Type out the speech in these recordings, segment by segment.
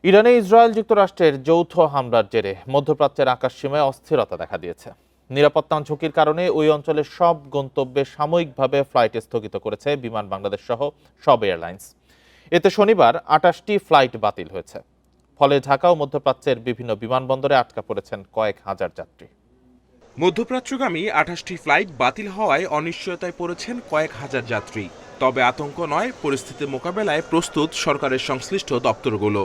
ইরানে ইসরায়েল যুক্তরাষ্ট্রের যৌথ হামলার জেরে মধ্যপ্রাচ্যের আকাশসীমায় অস্থিরতা দেখা দিয়েছে। নিরাপত্তা ঝুঁকির কারণে ওই অঞ্চলের সব গন্তব্যে সাময়িকভাবে ফ্লাইট স্থগিত করেছে বিমান বাংলাদেশ সহ সব এয়ারলাইন্স। এতে শনিবার ২৮টি ফ্লাইট বাতিল হয়েছে। ফলে ঢাকা ও মধ্যপ্রাচ্যের বিভিন্ন বিমানবন্দরে আটকা পড়েছেন কয়েক হাজার যাত্রী। মধ্যপ্রাচ্যগামী ২৮টি ফ্লাইট বাতিল হওয়ায় অনিশ্চয়তায় পড়েছেন কয়েক হাজার যাত্রী। তবে আতঙ্ক নয়, পরিস্থিতি মোকাবেলায় প্রস্তুত সরকারের সংশ্লিষ্ট দপ্তরগুলো।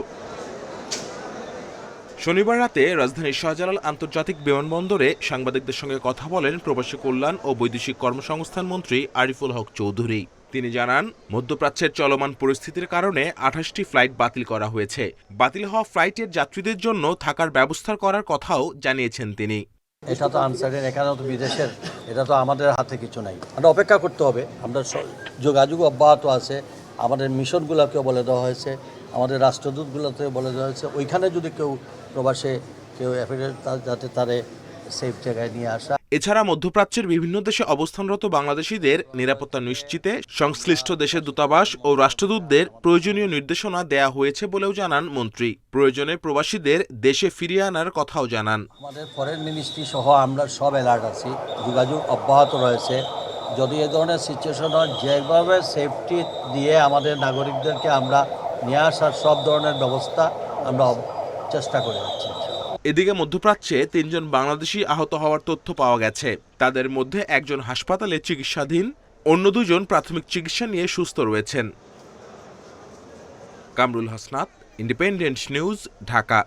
শনিবার রাতে রাজধানীর শাহজালাল আন্তর্জাতিক বিমানবন্দরে সাংবাদিকদের সঙ্গে কথা বলেন প্রবাসী কল্যাণ ও বৈদেশিক কর্মসংস্থান মন্ত্রী আরিফুল হক চৌধুরী। তিনি জানান, মধ্যপ্রাচ্যের চলমান পরিস্থিতির কারণে ২৮টি ফ্লাইট বাতিল করা হয়েছে। বাতিল হওয়া ফ্লাইটের যাত্রীদের জন্য থাকার ব্যবস্থা করার কথাও জানিয়েছেন তিনি। এটা তো আনসার্টেন, এখানে তো বিদেশের, এটা তো আমাদের হাতে কিছু নাই। আমরা অপেক্ষা করতে হবে। আমরা যোগাযোগ অব্যাহত আছে। আমাদের মিশনগুলোকেও বলে দেওয়া হয়েছে, আমাদের রাষ্ট্রদূতগুলোতে বলে দেওয়া হয়েছে, ওইখানে যদি কেউ প্রবাসে কেউ অ্যাফেয়ার যাতে তারে সেফ জায়গায় নিয়ে আসা। এছাড়া মধ্যপ্রাচ্যের বিভিন্ন দেশে অবস্থানরত বাংলাদেশিদের নিরাপত্তা নিশ্চিতে সংশ্লিষ্ট দেশের দূতাবাস ও রাষ্ট্রদূতদের প্রয়োজনীয় নির্দেশনা দেয়া হয়েছে বলেও জানান মন্ত্রী। প্রয়োজনে প্রবাসীদের দেশে ফিরিয়ে আনার কথাও জানান। আমাদের ফরেন মিনিস্ট্রি সহ আমরা সব অ্যালার্ট আছি, যোগাযোগ অব্যাহত রয়েছে। যদি এ ধরনের সিচুয়েশন হয়, যেভাবে সেফটি দিয়ে আমাদের নাগরিকদেরকে আমরা নিয়ে আসার সব ধরনের ব্যবস্থা আমরা চেষ্টা করে যাচ্ছি। এদিকে মধ্যপ্রাচ্যে ৩ জন বাংলাদেশি আহত হওয়ার তথ্য পাওয়া গেছে। তাদের মধ্যে একজন হাসপাতালে চিকিৎসাধীন, অন্য ২ জন প্রাথমিক চিকিৎসা নিয়ে সুস্থ রয়েছেন। Kamrul Hasnat, independent news, Dhaka.